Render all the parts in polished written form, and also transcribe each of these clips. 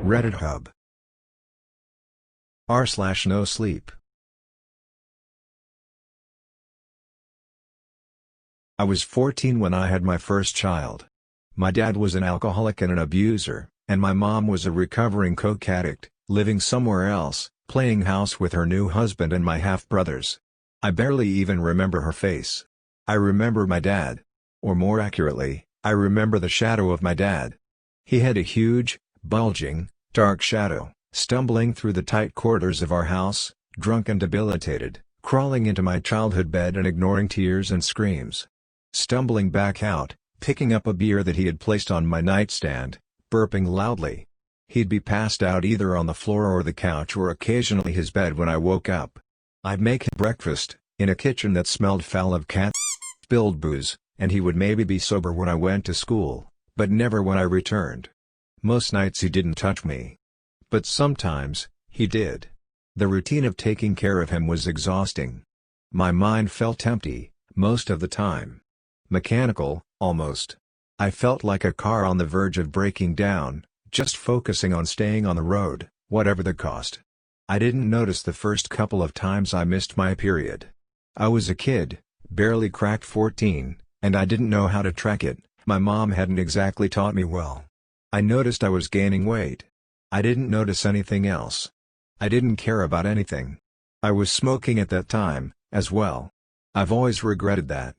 RedditHub. r/NoSleep. I was 14 when I had my first child. My dad was an alcoholic and an abuser, and my mom was a recovering coke addict, living somewhere else, playing house with her new husband and my half-brothers. I barely even remember her face. I remember my dad. Or more accurately, I remember the shadow of my dad. He had a huge, bulging, dark shadow, stumbling through the tight corridors of our house, drunk and debilitated, crawling into my childhood bed and ignoring tears and screams. Stumbling back out, picking up a beer that he had placed on my nightstand, burping loudly. He'd be passed out either on the floor or the couch or occasionally his bed when I woke up. I'd make him breakfast, in a kitchen that smelled foul of cat spilled booze, and he would maybe be sober when I went to school, but never when I returned. Most nights he didn't touch me. But sometimes, he did. The routine of taking care of him was exhausting. My mind felt empty, most of the time. Mechanical, almost. I felt like a car on the verge of breaking down, just focusing on staying on the road, whatever the cost. I didn't notice the first couple of times I missed my period. I was a kid, barely cracked 14, and I didn't know how to track it. My mom hadn't exactly taught me well. I noticed I was gaining weight. I didn't notice anything else. I didn't care about anything. I was smoking at that time, as well. I've always regretted that.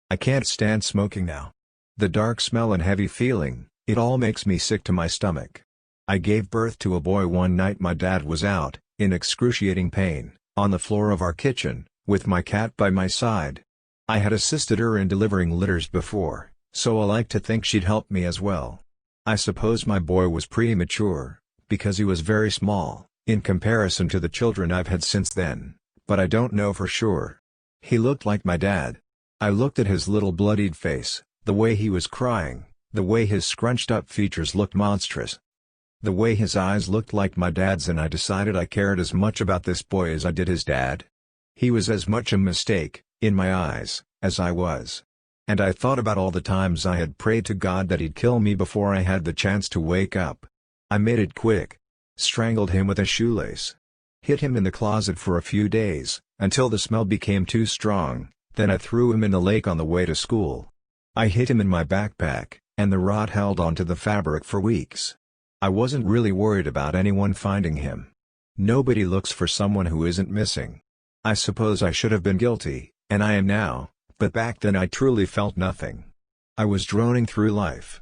I can't stand smoking now. The dark smell and heavy feeling, it all makes me sick to my stomach. I gave birth to a boy one night. My dad was out, in excruciating pain, on the floor of our kitchen, with my cat by my side. I had assisted her in delivering litters before, so I like to think she'd help me as well. I suppose my boy was premature, because he was very small, in comparison to the children I've had since then, but I don't know for sure. He looked like my dad. I looked at his little bloodied face, the way he was crying, the way his scrunched up features looked monstrous. The way his eyes looked like my dad's, and I decided I cared as much about this boy as I did his dad. He was as much a mistake, in my eyes, as I was. And I thought about all the times I had prayed to God that he'd kill me before I had the chance to wake up. I made it quick. Strangled him with a shoelace. Hid him in the closet for a few days, until the smell became too strong. Then I threw him in the lake on the way to school. I hid him in my backpack, and the rot held onto the fabric for weeks. I wasn't really worried about anyone finding him. Nobody looks for someone who isn't missing. I suppose I should have been guilty, and I am now, but back then I truly felt nothing. I was droning through life.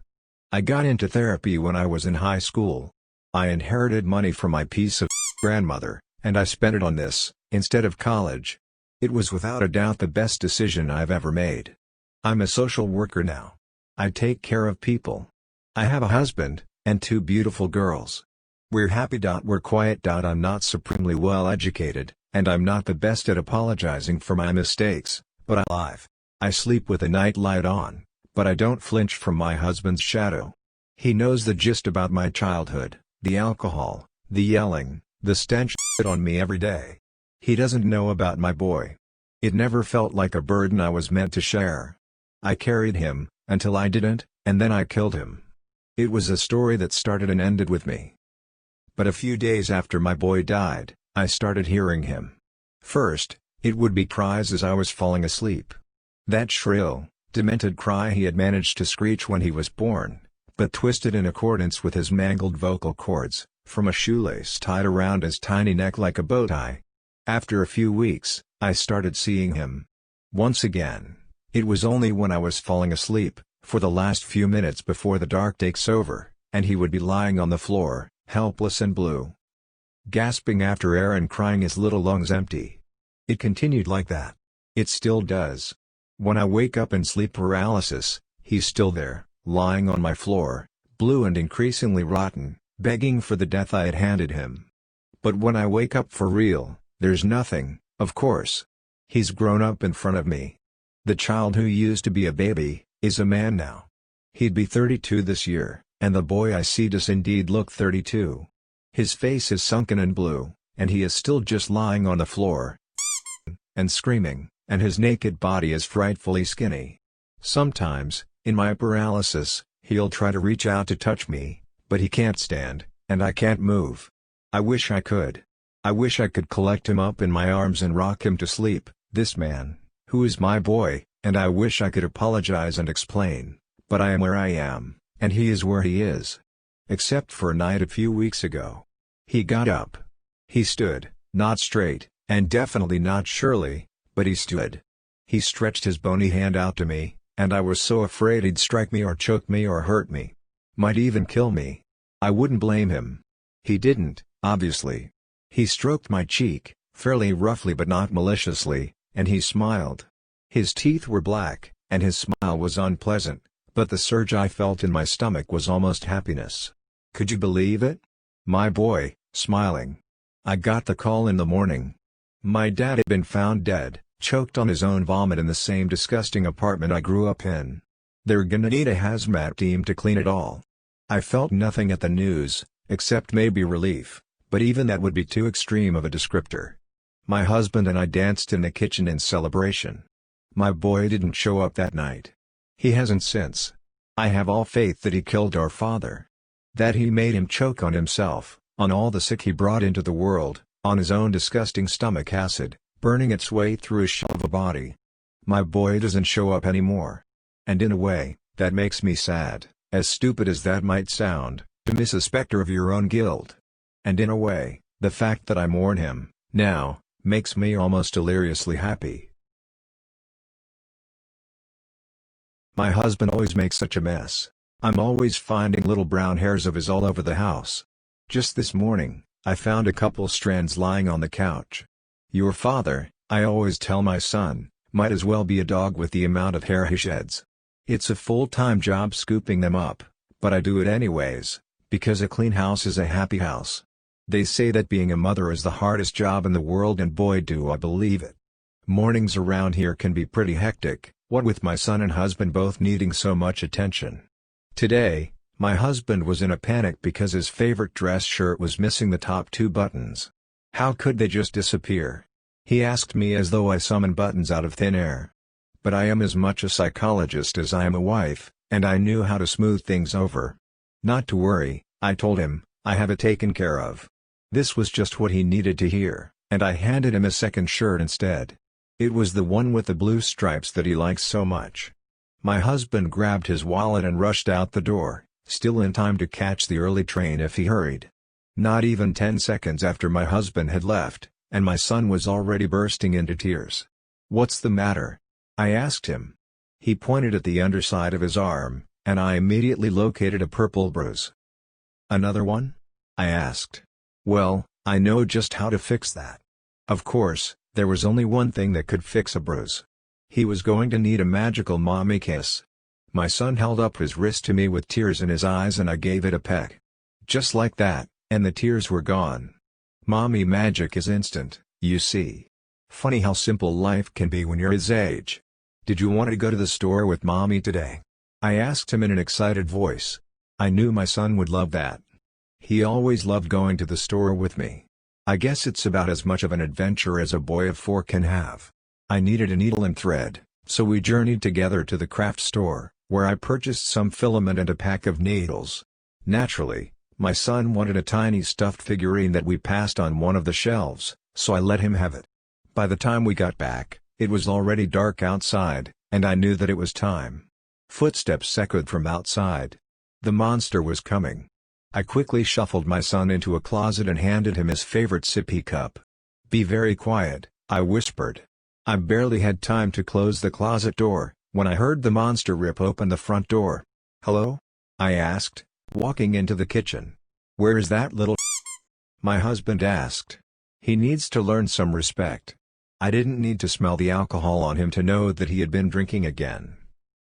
I got into therapy when I was in high school. I inherited money from my piece of grandmother, and I spent it on this, instead of college. It was without a doubt the best decision I've ever made. I'm a social worker now. I take care of people. I have a husband, and 2 beautiful girls. We're happy. We're quiet. I'm not supremely well educated, and I'm not the best at apologizing for my mistakes, but I'm alive. I sleep with a night light on, but I don't flinch from my husband's shadow. He knows the gist about my childhood, the alcohol, the yelling, the stench on me every day. He doesn't know about my boy. It never felt like a burden I was meant to share. I carried him, until I didn't, and then I killed him. It was a story that started and ended with me. But a few days after my boy died, I started hearing him. First, it would be cries as I was falling asleep. That shrill, demented cry he had managed to screech when he was born, but twisted in accordance with his mangled vocal cords, from a shoelace tied around his tiny neck like a bow tie. After a few weeks, I started seeing him. Once again. It was only when I was falling asleep, for the last few minutes before the dark takes over, and he would be lying on the floor, helpless and blue, gasping after air and crying his little lungs empty. It continued like that. It still does. When I wake up in sleep paralysis, he's still there, lying on my floor, blue and increasingly rotten, begging for the death I had handed him. But when I wake up for real, there's nothing, of course. He's grown up in front of me. The child who used to be a baby, is a man now. He'd be 32 this year, and the boy I see does indeed look 32. His face is sunken and blue, and he is still just lying on the floor, and screaming, and his naked body is frightfully skinny. Sometimes, in my paralysis, he'll try to reach out to touch me, but he can't stand, and I can't move. I wish I could. I wish I could collect him up in my arms and rock him to sleep, this man, who is my boy, and I wish I could apologize and explain, but I am where I am, and he is where he is. Except for a night a few weeks ago. He got up. He stood, not straight, and definitely not surely, but he stood. He stretched his bony hand out to me, and I was so afraid he'd strike me or choke me or hurt me. Might even kill me. I wouldn't blame him. He didn't, obviously. He stroked my cheek, fairly roughly but not maliciously, and he smiled. His teeth were black, and his smile was unpleasant, but the surge I felt in my stomach was almost happiness. Could you believe it? My boy, smiling. I got the call in the morning. My dad had been found dead, choked on his own vomit in the same disgusting apartment I grew up in. They're gonna need a hazmat team to clean it all. I felt nothing at the news, except maybe relief, but even that would be too extreme of a descriptor. My husband and I danced in the kitchen in celebration. My boy didn't show up that night. He hasn't since. I have all faith that he killed our father. That he made him choke on himself, on all the sick he brought into the world, on his own disgusting stomach acid, burning its way through his shell of a body. My boy doesn't show up anymore. And in a way, that makes me sad, as stupid as that might sound, to miss a specter of your own guilt. And in a way, the fact that I mourn him, now, makes me almost deliriously happy. My husband always makes such a mess. I'm always finding little brown hairs of his all over the house. Just this morning, I found a couple strands lying on the couch. Your father, I always tell my son, might as well be a dog with the amount of hair he sheds. It's a full-time job scooping them up, but I do it anyways, because a clean house is a happy house. They say that being a mother is the hardest job in the world, and boy do I believe it. Mornings around here can be pretty hectic, what with my son and husband both needing so much attention. Today, my husband was in a panic because his favorite dress shirt was missing the top 2 buttons. How could they just disappear? He asked me as though I summoned buttons out of thin air. But I am as much a psychologist as I am a wife, and I knew how to smooth things over. Not to worry, I told him, I have it taken care of. This was just what he needed to hear, and I handed him a second shirt instead. It was the one with the blue stripes that he likes so much. My husband grabbed his wallet and rushed out the door, still in time to catch the early train if he hurried. Not even 10 seconds after my husband had left, and my son was already bursting into tears. "What's the matter?" I asked him. He pointed at the underside of his arm, and I immediately located a purple bruise. "Another one?" I asked. Well, I know just how to fix that. Of course, there was only one thing that could fix a bruise. He was going to need a magical mommy kiss. My son held up his wrist to me with tears in his eyes, and I gave it a peck. Just like that, and the tears were gone. Mommy magic is instant, you see. Funny how simple life can be when you're his age. "Did you want to go to the store with Mommy today?" I asked him in an excited voice. I knew my son would love that. He always loved going to the store with me. I guess it's about as much of an adventure as a boy of 4 can have. I needed a needle and thread, so we journeyed together to the craft store, where I purchased some filament and a pack of needles. Naturally, my son wanted a tiny stuffed figurine that we passed on one of the shelves, so I let him have it. By the time we got back, it was already dark outside, and I knew that it was time. Footsteps echoed from outside. The monster was coming. I quickly shuffled my son into a closet and handed him his favorite sippy cup. "Be very quiet," I whispered. I barely had time to close the closet door, when I heard the monster rip open the front door. "Hello?" I asked, walking into the kitchen. "Where is that little my husband asked. He needs to learn some respect. I didn't need to smell the alcohol on him to know that he had been drinking again.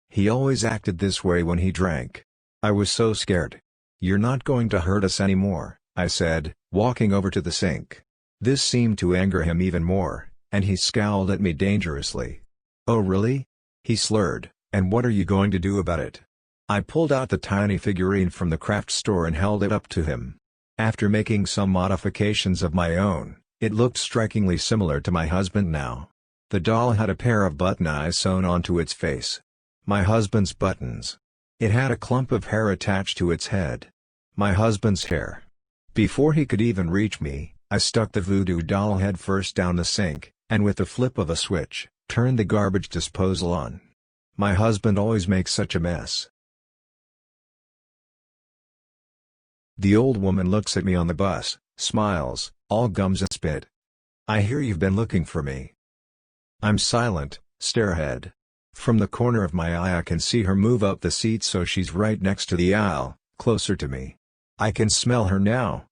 He always acted this way when he drank. I was so scared. "You're not going to hurt us anymore," I said, walking over to the sink. This seemed to anger him even more, and he scowled at me dangerously. "Oh really?" he slurred, "and what are you going to do about it?" I pulled out the tiny figurine from the craft store and held it up to him. After making some modifications of my own, it looked strikingly similar to my husband now. The doll had a pair of button eyes sewn onto its face. My husband's buttons. It had a clump of hair attached to its head. My husband's hair. Before he could even reach me, I stuck the voodoo doll head first down the sink, and with the flip of a switch, turned the garbage disposal on. My husband always makes such a mess. The old woman looks at me on the bus, smiles, all gums and spit. "I hear you've been looking for me." I'm silent, stare ahead. From the corner of my eye I can see her move up the seat so she's right next to the aisle, closer to me. I can smell her now.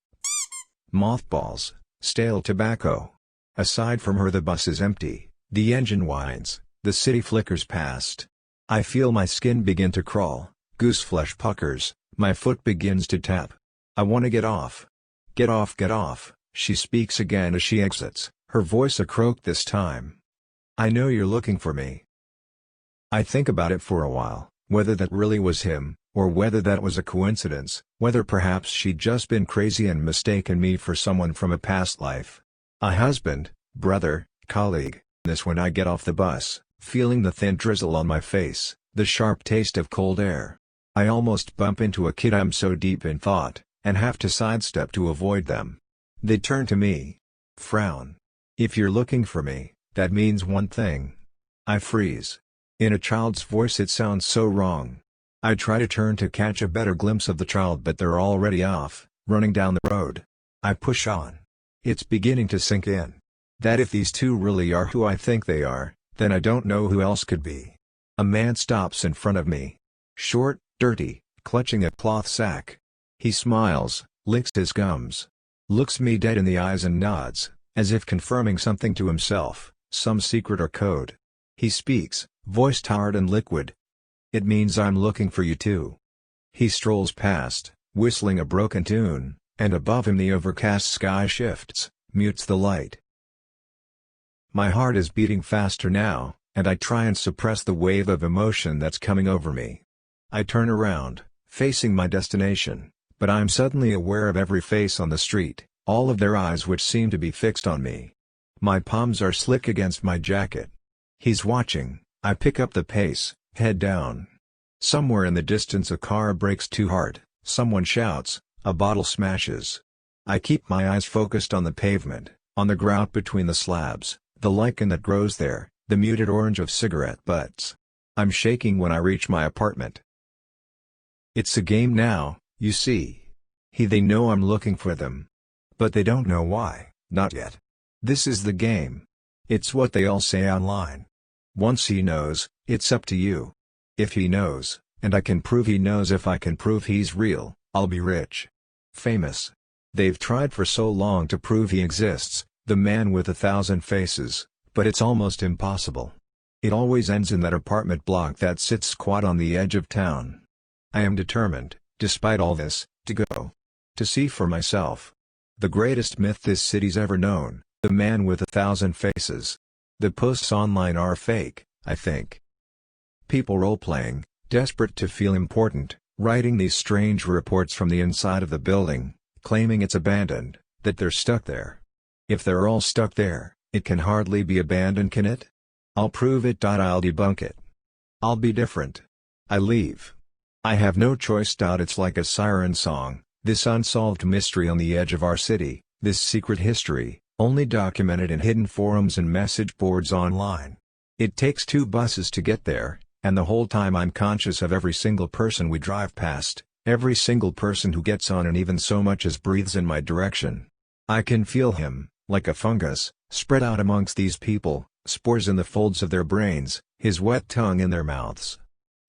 Mothballs, stale tobacco. Aside from her the bus is empty, the engine whines, the city flickers past. I feel my skin begin to crawl, gooseflesh puckers, my foot begins to tap. I want to get off. Get off, she speaks again as she exits, her voice a croak this time. "I know you're looking for me." I think about it for a while, whether that really was him, or whether that was a coincidence, whether perhaps she'd just been crazy and mistaken me for someone from a past life. A husband, brother, colleague. This when I get off the bus, feeling the thin drizzle on my face, the sharp taste of cold air. I almost bump into a kid. I'm so deep in thought, and have to sidestep to avoid them. They turn to me. Frown. "If you're looking for me, that means one thing." I freeze. In a child's voice it sounds so wrong. I try to turn to catch a better glimpse of the child but they're already off, running down the road. I push on. It's beginning to sink in. That if these two really are who I think they are, then I don't know who else could be. A man stops in front of me. Short, dirty, clutching a cloth sack. He smiles, licks his gums. Looks me dead in the eyes and nods, as if confirming something to himself, some secret or code. He speaks, voice tired and liquid. "It means I'm looking for you too." He strolls past, whistling a broken tune, and above him the overcast sky shifts, mutes the light. My heart is beating faster now, and I try and suppress the wave of emotion that's coming over me. I turn around, facing my destination, but I'm suddenly aware of every face on the street, all of their eyes which seem to be fixed on me. My palms are slick against my jacket. He's watching. I pick up the pace, head down. Somewhere in the distance a car brakes too hard, someone shouts, a bottle smashes. I keep my eyes focused on the pavement, on the grout between the slabs, the lichen that grows there, the muted orange of cigarette butts. I'm shaking when I reach my apartment. It's a game now, you see. They know I'm looking for them. But they don't know why, not yet. This is the game. It's what they all say online. Once he knows, it's up to you. If he knows, and I can prove he knows, if I can prove he's real, I'll be rich. Famous. They've tried for so long to prove he exists, the man with 1,000 faces, but it's almost impossible. It always ends in that apartment block that sits squat on the edge of town. I am determined, despite all this, to go. To see for myself. The greatest myth this city's ever known, the man with 1,000 faces. The posts online are fake, I think. People role-playing, desperate to feel important, writing these strange reports from the inside of the building, claiming it's abandoned, that they're stuck there. If they're all stuck there, it can hardly be abandoned, can it? I'll prove it. I'll debunk it. I'll be different. I leave. I have no choice. It's like a siren song, this unsolved mystery on the edge of our city, this secret history, only documented in hidden forums and message boards online. It takes 2 buses to get there, and the whole time I'm conscious of every single person we drive past, every single person who gets on and even so much as breathes in my direction. I can feel him, like a fungus, spread out amongst these people, spores in the folds of their brains, his wet tongue in their mouths.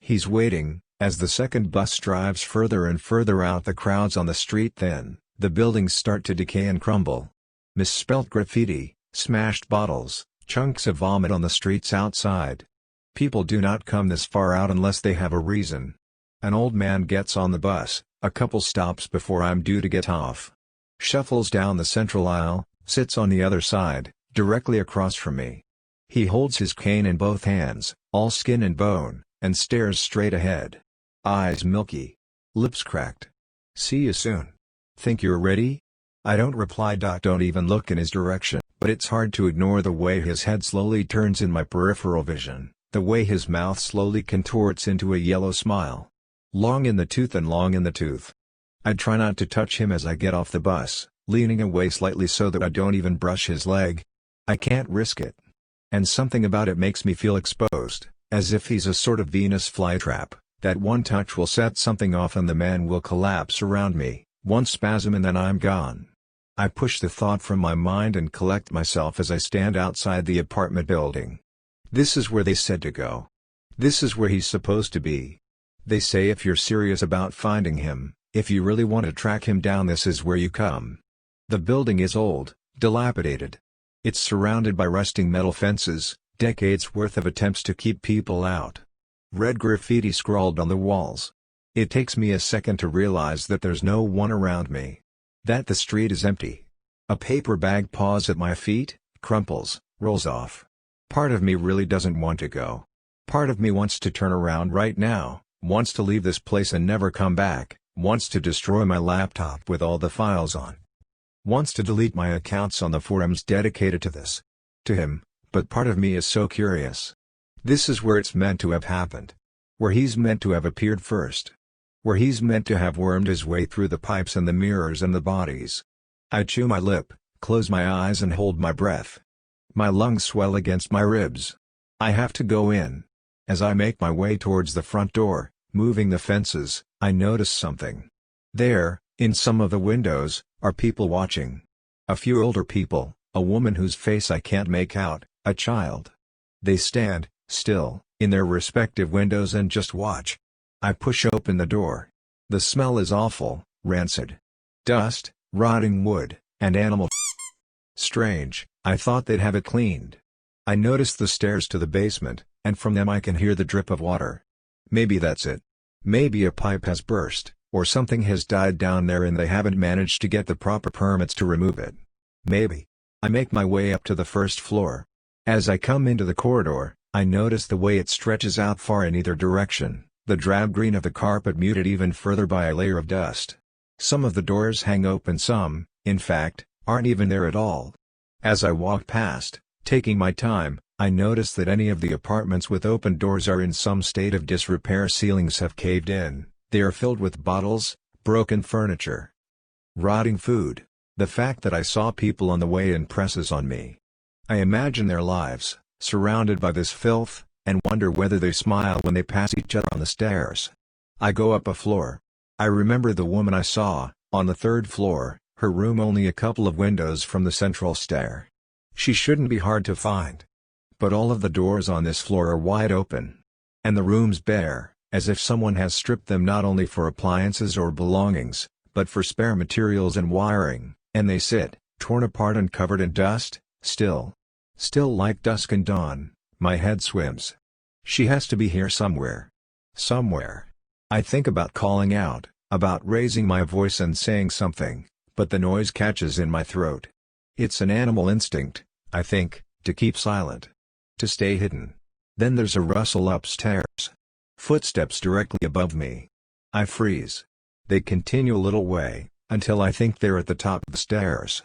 He's waiting, as the second bus drives further and further out. The crowds on the street thin, the buildings start to decay and crumble. Misspelt graffiti, smashed bottles, chunks of vomit on the streets outside. People do not come this far out unless they have a reason. An old man gets on the bus, a couple stops before I'm due to get off. Shuffles down the central aisle, sits on the other side, directly across from me. He holds his cane in both hands, all skin and bone, and stares straight ahead. Eyes milky. Lips cracked. "See you soon. Think you're ready?" I don't reply. Don't even look in his direction, but it's hard to ignore the way his head slowly turns in my peripheral vision, the way his mouth slowly contorts into a yellow smile. Long in the tooth and long in the tooth. I try not to touch him as I get off the bus, leaning away slightly so that I don't even brush his leg. I can't risk it. And something about it makes me feel exposed, as if he's a sort of Venus flytrap, that one touch will set something off and the man will collapse around me, one spasm and then I'm gone. I push the thought from my mind and collect myself as I stand outside the apartment building. This is where they said to go. This is where he's supposed to be. They say if you're serious about finding him, if you really want to track him down, this is where you come. The building is old, dilapidated. It's surrounded by rusting metal fences, decades worth of attempts to keep people out. Red graffiti scrawled on the walls. It takes me a second to realize that there's no one around me. That the street is empty. A paper bag paws at my feet, crumples, rolls off. Part of me really doesn't want to go. Part of me wants to turn around right now, wants to leave this place and never come back, wants to destroy my laptop with all the files on. Wants to delete my accounts on the forums dedicated to this. To him, but part of me is so curious. This is where it's meant to have happened. Where he's meant to have appeared first. Where he's meant to have wormed his way through the pipes and the mirrors and the bodies. I chew my lip, close my eyes and hold my breath. My lungs swell against my ribs. I have to go in. As I make my way towards the front door, moving the fences, I notice something. There, in some of the windows, are people watching. A few older people, a woman whose face I can't make out, a child. They stand, still, in their respective windows and just watch. I push open the door. The smell is awful, rancid. Dust, rotting wood, and animal. Strange, I thought they'd have it cleaned. I notice the stairs to the basement, and from them I can hear the drip of water. Maybe that's it. Maybe a pipe has burst, or something has died down there and they haven't managed to get the proper permits to remove it. Maybe. I make my way up to the first floor. As I come into the corridor, I notice the way it stretches out far in either direction, the drab green of the carpet muted even further by a layer of dust. Some of the doors hang open, some, in fact, aren't even there at all. As I walk past, taking my time, I notice that any of the apartments with open doors are in some state of disrepair. Ceilings have caved in, they are filled with bottles, broken furniture, rotting food. The fact that I saw people on the way impresses on me. I imagine their lives, surrounded by this filth, and wonder whether they smile when they pass each other on the stairs. I go up a floor. I remember the woman I saw, on the third floor, her room only a couple of windows from the central stair. She shouldn't be hard to find. But all of the doors on this floor are wide open. And the rooms bare, as if someone has stripped them not only for appliances or belongings, but for spare materials and wiring, and they sit, torn apart and covered in dust, still. Still like dusk and dawn. My head swims. She has to be here somewhere. Somewhere. I think about calling out, about raising my voice and saying something, but the noise catches in my throat. It's an animal instinct, I think, to keep silent. To stay hidden. Then there's a rustle upstairs. Footsteps directly above me. I freeze. They continue a little way, until I think they're at the top of the stairs.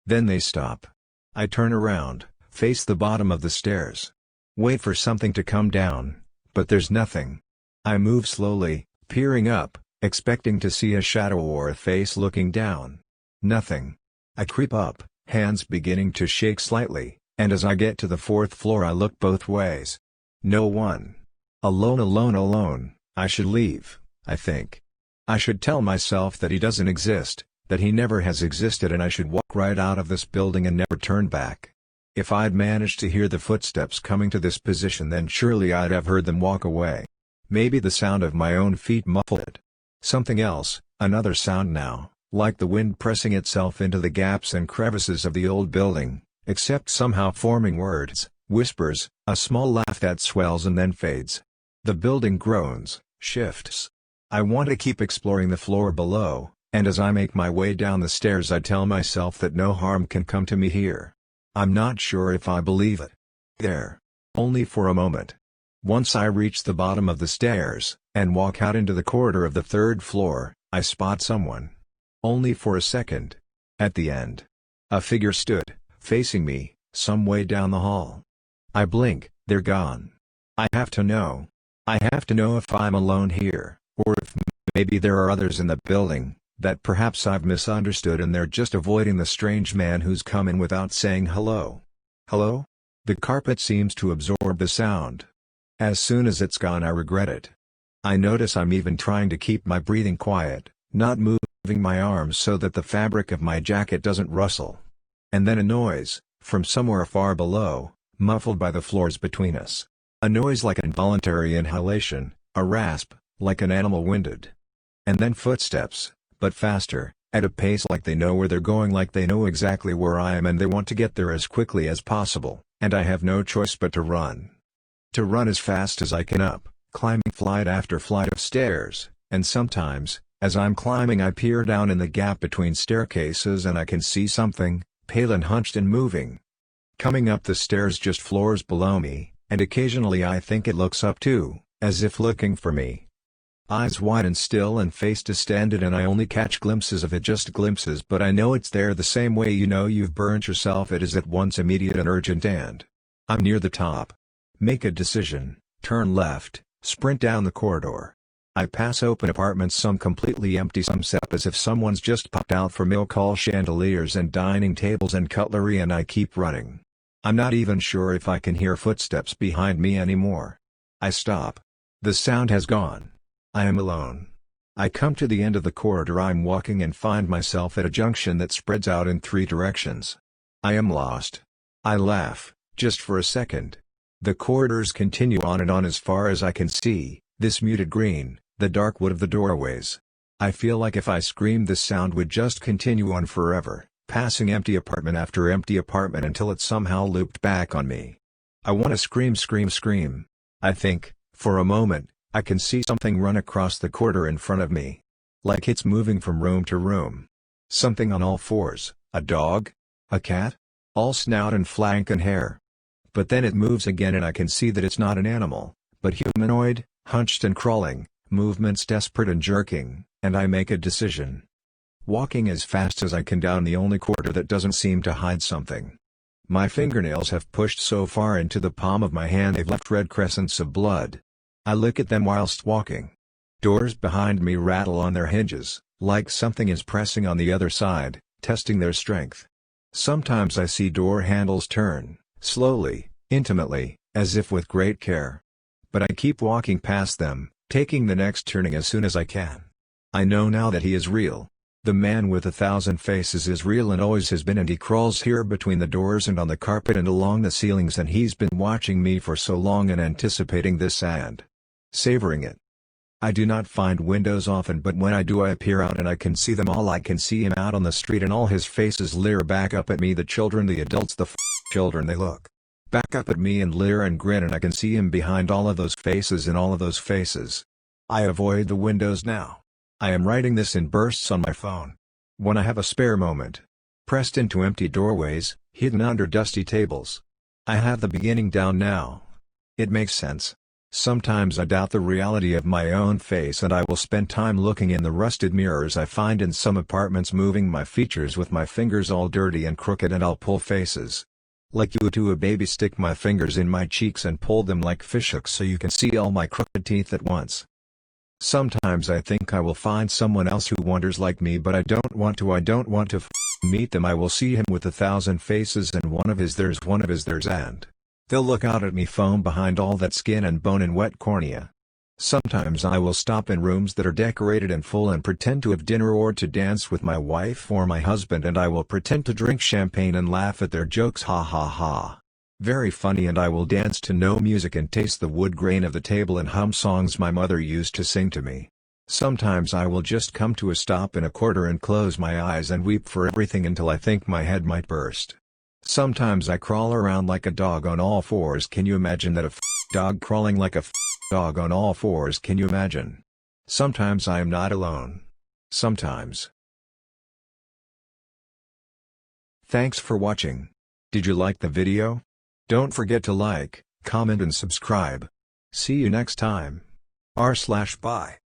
Then they stop. I turn around, face the bottom of the stairs. Wait for something to come down, but there's nothing. I move slowly, peering up, expecting to see a shadow or a face looking down. Nothing. I creep up, hands beginning to shake slightly, and as I get to the fourth floor I look both ways. No one. Alone, alone, alone. I should leave, I think. I should tell myself that he doesn't exist, that he never has existed, and I should walk right out of this building and never turn back. If I'd managed to hear the footsteps coming to this position, then surely I'd have heard them walk away. Maybe the sound of my own feet muffled it. Something else, another sound now, like the wind pressing itself into the gaps and crevices of the old building, except somehow forming words, whispers, a small laugh that swells and then fades. The building groans, shifts. I want to keep exploring the floor below, and as I make my way down the stairs I tell myself that no harm can come to me here. I'm not sure if I believe it. There. Only for a moment. Once I reach the bottom of the stairs, and walk out into the corridor of the third floor, I spot someone. Only for a second. At the end. A figure stood, facing me, some way down the hall. I blink, they're gone. I have to know. I have to know if I'm alone here, or if maybe there are others in the building, that perhaps I've misunderstood and they're just avoiding the strange man who's come in without saying hello. Hello? The carpet seems to absorb the sound. As soon as it's gone I regret it. I notice I'm even trying to keep my breathing quiet, not moving my arms so that the fabric of my jacket doesn't rustle. And then a noise, from somewhere far below, muffled by the floors between us. A noise like involuntary inhalation, a rasp, like an animal winded. And then footsteps, but faster, at a pace like they know where they're going, like they know exactly where I am and they want to get there as quickly as possible, and I have no choice but to run. To run as fast as I can up, climbing flight after flight of stairs, and sometimes, as I'm climbing I peer down in the gap between staircases and I can see something, pale and hunched and moving. Coming up the stairs just floors below me, and occasionally I think it looks up too, as if looking for me. Eyes wide and still and face distended and I only catch glimpses of it, just glimpses, but I know it's there the same way you know you've burnt yourself. It is at once immediate and urgent and I'm near the top. Make a decision, turn left, sprint down the corridor. I pass open apartments, some completely empty, some set as if someone's just popped out for milk hall chandeliers and dining tables and cutlery, and I keep running. I'm not even sure if I can hear footsteps behind me anymore. I stop. The sound has gone. I am alone. I come to the end of the corridor I'm walking and find myself at a junction that spreads out in 3 directions. I am lost. I laugh, just for a second. The corridors continue on and on as far as I can see, this muted green, the dark wood of the doorways. I feel like if I screamed the sound would just continue on forever, passing empty apartment after empty apartment until it somehow looped back on me. I want to scream, scream, scream. I think, for a moment, I can see something run across the corridor in front of me. Like it's moving from room to room. Something on all fours, a dog? A cat? All snout and flank and hair. But then it moves again and I can see that it's not an animal, but humanoid, hunched and crawling, movements desperate and jerking, and I make a decision. Walking as fast as I can down the only corridor that doesn't seem to hide something. My fingernails have pushed so far into the palm of my hand they've left red crescents of blood. I look at them whilst walking. Doors behind me rattle on their hinges, like something is pressing on the other side, testing their strength. Sometimes I see door handles turn, slowly, intimately, as if with great care. But I keep walking past them, taking the next turning as soon as I can. I know now that he is real. The man with 1,000 faces is real and always has been, and he crawls here between the doors and on the carpet and along the ceilings, and he's been watching me for so long and anticipating this and savoring it. I do not find windows often, but when I do I peer out and I can see them all. I can see him out on the street and all his faces leer back up at me, the children, the adults, the children, they look back up at me and leer and grin, and I can see him behind all of those faces and all of those faces. I avoid the windows now. I am writing this in bursts on my phone. When I have a spare moment. Pressed into empty doorways, hidden under dusty tables. I have the beginning down now. It makes sense. Sometimes I doubt the reality of my own face and I will spend time looking in the rusted mirrors I find in some apartments, moving my features with my fingers all dirty and crooked, and I'll pull faces. Like you to a baby, stick my fingers in my cheeks and pull them like fishhooks so you can see all my crooked teeth at once. Sometimes I think I will find someone else who wonders like me, but I don't want to. I don't want to meet them. I will see him with 1,000 faces and one of his theirs, and they'll look out at me, foam behind all that skin and bone and wet cornea. Sometimes I will stop in rooms that are decorated and full and pretend to have dinner or to dance with my wife or my husband, and I will pretend to drink champagne and laugh at their jokes, ha ha ha. Very funny, and I will dance to no music and taste the wood grain of the table and hum songs my mother used to sing to me. Sometimes I will just come to a stop in a corridor and close my eyes and weep for everything until I think my head might burst. Sometimes I crawl around like a dog on all fours. Can you imagine that? Dog crawling like a dog on all fours. Can you imagine? Sometimes I am not alone. Sometimes. Thanks for watching. Did you like the video? Don't forget to like, comment and subscribe. See you next time. R/Bye.